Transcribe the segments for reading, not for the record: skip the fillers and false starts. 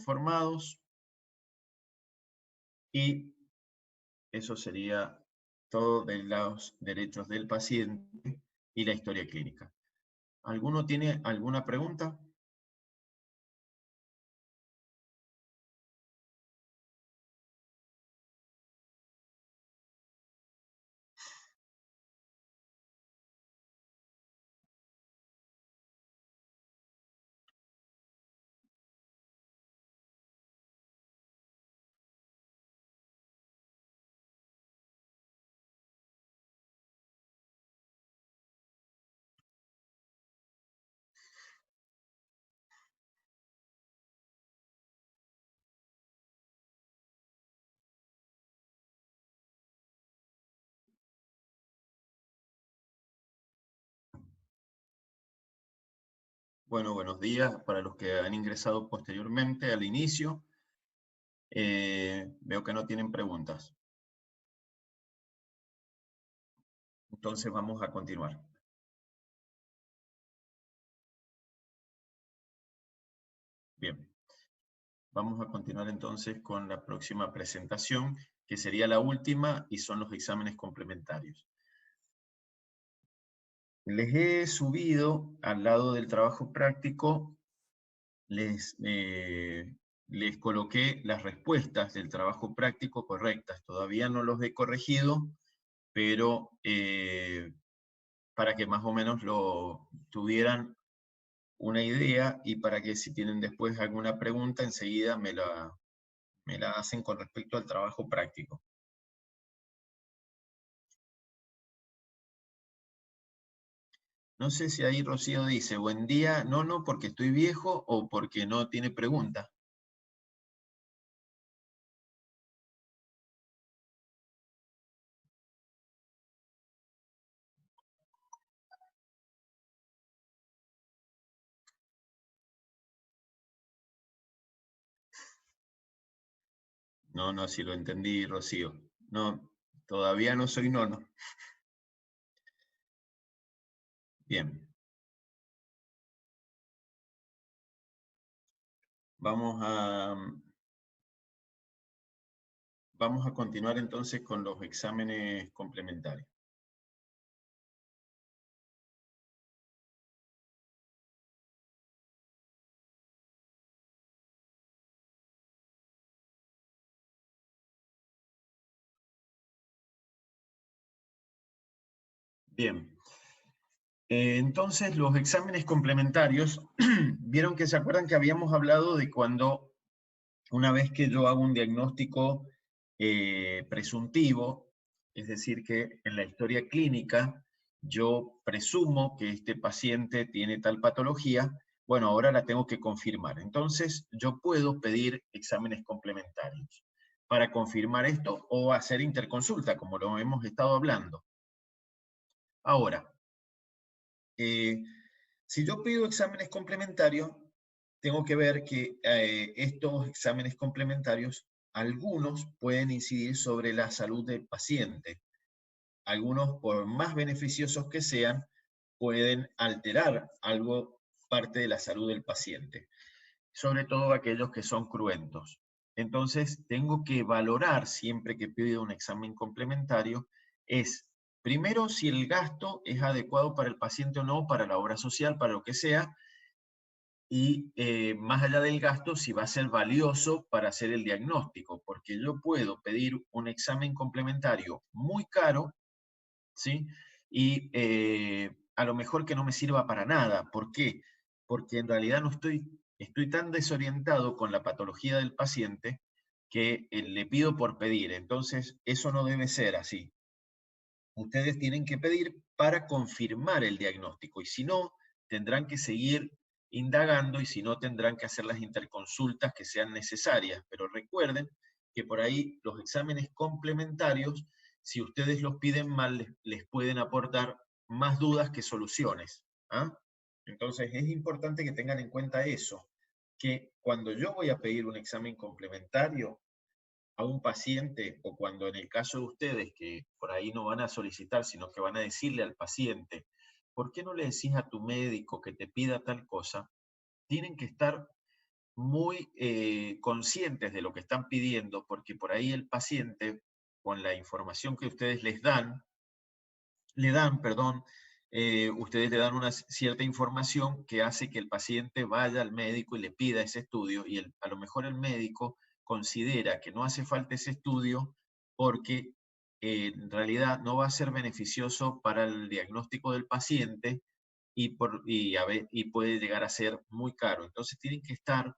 informados. Y eso sería todo de los derechos del paciente y la historia clínica. ¿Alguno tiene alguna pregunta? Bueno, buenos días para los que han ingresado posteriormente al inicio. Veo que no tienen preguntas. Entonces vamos a continuar. Bien. Vamos a continuar entonces con la próxima presentación, que sería la última, y son los exámenes complementarios. Les he subido al lado del trabajo práctico, les coloqué las respuestas del trabajo práctico correctas. Todavía no los he corregido, pero para que más o menos lo tuvieran una idea y para que si tienen después alguna pregunta, enseguida me la hacen con respecto al trabajo práctico. No sé si ahí Rocío dice, buen día, no, porque estoy viejo o porque no tiene pregunta. No, si lo entendí, Rocío. No, todavía no soy nono. Bien. Vamos a continuar entonces con los exámenes complementarios. Bien. Entonces, los exámenes complementarios, vieron que se acuerdan que habíamos hablado de cuando, una vez que yo hago un diagnóstico presuntivo, es decir, que en la historia clínica yo presumo que este paciente tiene tal patología, bueno, ahora la tengo que confirmar. Entonces, yo puedo pedir exámenes complementarios para confirmar esto o hacer interconsulta, como lo hemos estado hablando. Ahora, si yo pido exámenes complementarios, tengo que ver que estos exámenes complementarios, algunos pueden incidir sobre la salud del paciente. Algunos, por más beneficiosos que sean, pueden alterar algo, parte de la salud del paciente. Sobre todo aquellos que son cruentos. Entonces, tengo que valorar siempre que pido un examen complementario, primero, si el gasto es adecuado para el paciente o no, para la obra social, para lo que sea, y más allá del gasto, si va a ser valioso para hacer el diagnóstico, porque yo puedo pedir un examen complementario muy caro, ¿sí? Y a lo mejor que no me sirva para nada. ¿Por qué? Porque en realidad estoy tan desorientado con la patología del paciente que le pido por pedir. Entonces, eso no debe ser así. Ustedes tienen que pedir para confirmar el diagnóstico y si no, tendrán que seguir indagando y si no, tendrán que hacer las interconsultas que sean necesarias. Pero recuerden que por ahí los exámenes complementarios, si ustedes los piden mal, les pueden aportar más dudas que soluciones. ¿Ah? Entonces es importante que tengan en cuenta eso, que cuando yo voy a pedir un examen complementario, a un paciente, o cuando en el caso de ustedes, que por ahí no van a solicitar, sino que van a decirle al paciente, ¿por qué no le decís a tu médico que te pida tal cosa? Tienen que estar muy conscientes de lo que están pidiendo, porque por ahí el paciente, con la información que ustedes ustedes le dan una cierta información que hace que el paciente vaya al médico y le pida ese estudio, y a lo mejor el médico considera que no hace falta ese estudio porque en realidad no va a ser beneficioso para el diagnóstico del paciente y puede llegar a ser muy caro. Entonces tienen que estar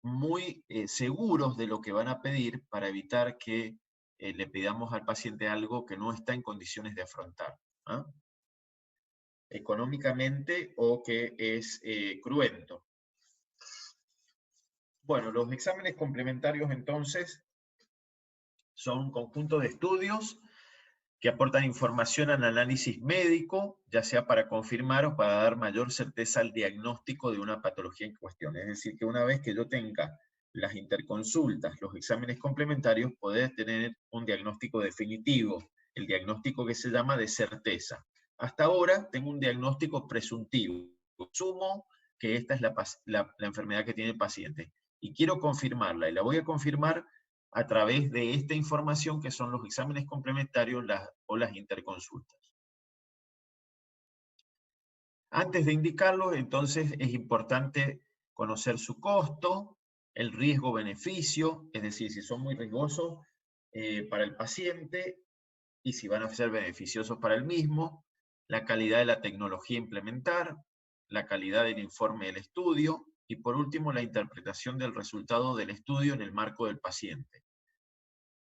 muy seguros de lo que van a pedir para evitar que le pidamos al paciente algo que no está en condiciones de afrontar, ¿ah? Económicamente o que es cruento. Bueno, los exámenes complementarios entonces son un conjunto de estudios que aportan información al análisis médico, ya sea para confirmar o para dar mayor certeza al diagnóstico de una patología en cuestión. Es decir, que una vez que yo tenga las interconsultas, los exámenes complementarios, poder tener un diagnóstico definitivo, el diagnóstico que se llama de certeza. Hasta ahora tengo un diagnóstico presuntivo. Asumo que esta es la enfermedad que tiene el paciente y quiero confirmarla, y la voy a confirmar a través de esta información que son los exámenes complementarios o las interconsultas. Antes de indicarlos, entonces es importante conocer su costo, el riesgo-beneficio, es decir, si son muy riesgosos para el paciente y si van a ser beneficiosos para el mismo, la calidad de la tecnología a implementar, la calidad del informe del estudio y por último la interpretación del resultado del estudio en el marco del paciente.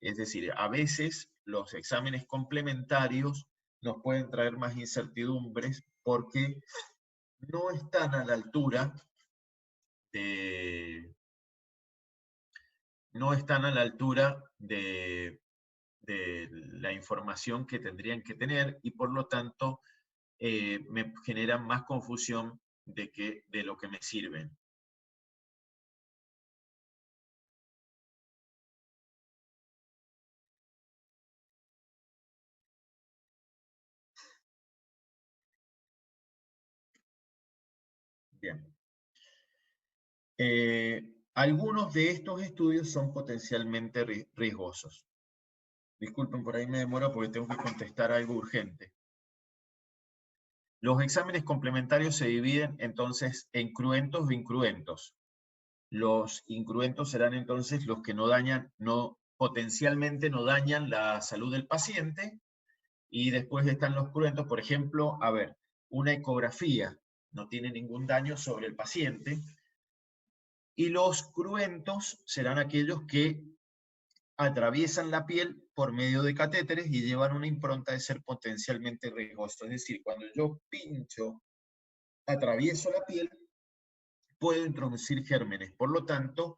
Es decir, a veces los exámenes complementarios nos pueden traer más incertidumbres porque no están a la altura de, no están a la altura de la información que tendrían que tener y por lo tanto me generan más confusión de lo que me sirven. Bien. Algunos de estos estudios son potencialmente riesgosos. Disculpen, por ahí me demoro porque tengo que contestar algo urgente. Los exámenes complementarios se dividen entonces en cruentos e incruentos. Los incruentos serán entonces los que potencialmente no dañan la salud del paciente, y después están los cruentos, por ejemplo, una ecografía no tiene ningún daño sobre el paciente, y los cruentos serán aquellos que atraviesan la piel por medio de catéteres y llevan una impronta de ser potencialmente riesgoso. Es decir, cuando yo pincho, atravieso la piel, puedo introducir gérmenes. Por lo tanto,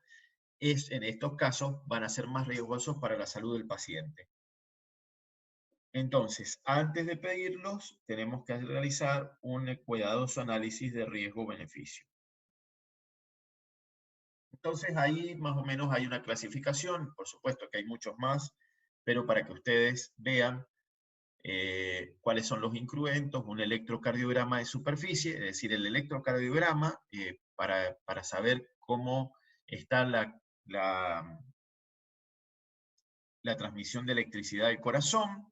en estos casos van a ser más riesgosos para la salud del paciente. Entonces, antes de pedirlos, tenemos que realizar un cuidadoso análisis de riesgo-beneficio. Entonces, ahí más o menos hay una clasificación. Por supuesto que hay muchos más, pero para que ustedes vean cuáles son los incruentos, un electrocardiograma de superficie, es decir, el electrocardiograma para saber cómo está la transmisión de electricidad del corazón,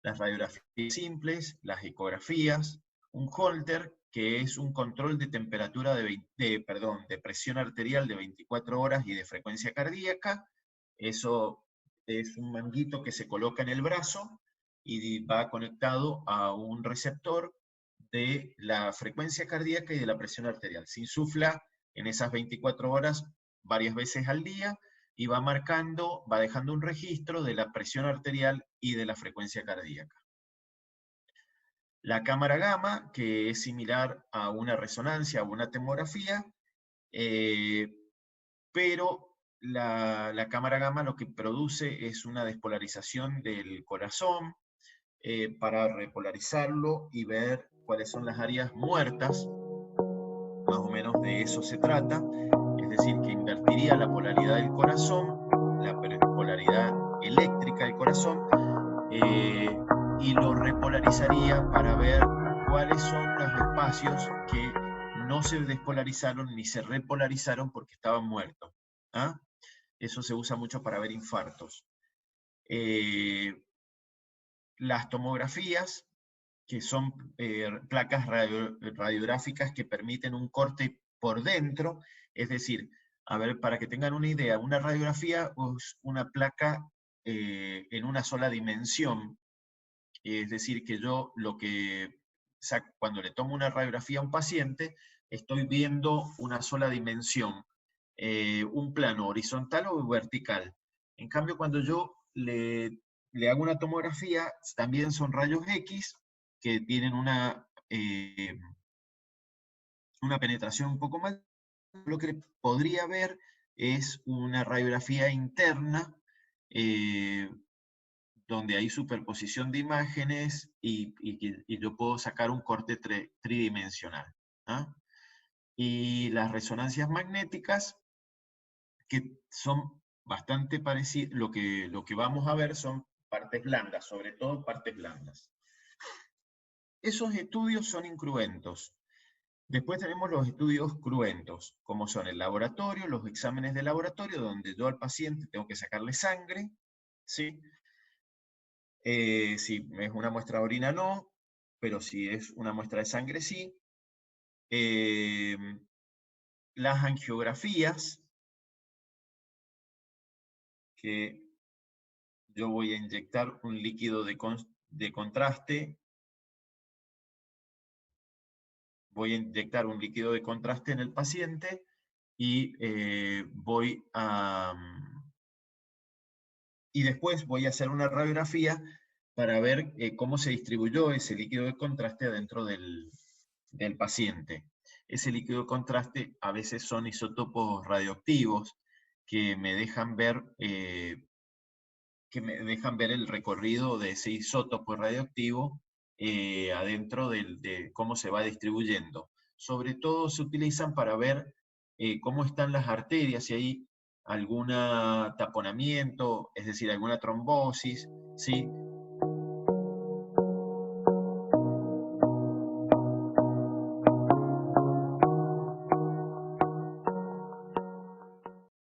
las radiografías simples, las ecografías, un Holter, que es un control de temperatura de presión arterial de 24 horas y de frecuencia cardíaca. Eso es un manguito que se coloca en el brazo y va conectado a un receptor de la frecuencia cardíaca y de la presión arterial. Se insufla en esas 24 horas varias veces al día y va dejando un registro de la presión arterial y de la frecuencia cardíaca. La cámara gamma, que es similar a una resonancia o una tomografía, pero la cámara gamma lo que produce es una despolarización del corazón para repolarizarlo y ver cuáles son las áreas muertas. Más o menos de eso se trata, es decir, que invertiría la polaridad del corazón, la polaridad eléctrica del corazón, y lo repolarizaría para ver cuáles son los espacios que no se despolarizaron ni se repolarizaron porque estaban muertos. ¿Ah? Eso se usa mucho para ver infartos. Las tomografías, que son placas radiográficas que permiten un corte por dentro, es decir, a ver, para que tengan una idea, una radiografía es una placa en una sola dimensión, es decir, que yo cuando le tomo una radiografía a un paciente, estoy viendo una sola dimensión, un plano horizontal o vertical. En cambio, cuando yo le hago una tomografía, también son rayos X que tienen una penetración un poco más. Lo que podría ver es una radiografía interna, donde hay superposición de imágenes y yo puedo sacar un corte tridimensional. ¿Ah? Y las resonancias magnéticas, que son bastante parecidas, lo que vamos a ver son partes blandas, sobre todo partes blandas. Esos estudios son incruentos. Después tenemos los estudios cruentos, como son el laboratorio, los exámenes de laboratorio, donde yo al paciente tengo que sacarle sangre, ¿sí? Si es una muestra de orina no, pero si es una muestra de sangre sí. Las angiografías, que yo voy a inyectar un líquido de contraste. Voy a inyectar un líquido de contraste en el paciente y y después voy a hacer una radiografía para ver cómo se distribuyó ese líquido de contraste dentro del paciente. Ese líquido de contraste a veces son isótopos radioactivos que me dejan ver el recorrido de ese isótopo radioactivo adentro de cómo se va distribuyendo. Sobre todo se utilizan para ver cómo están las arterias, si hay algún taponamiento, es decir, alguna trombosis, ¿sí?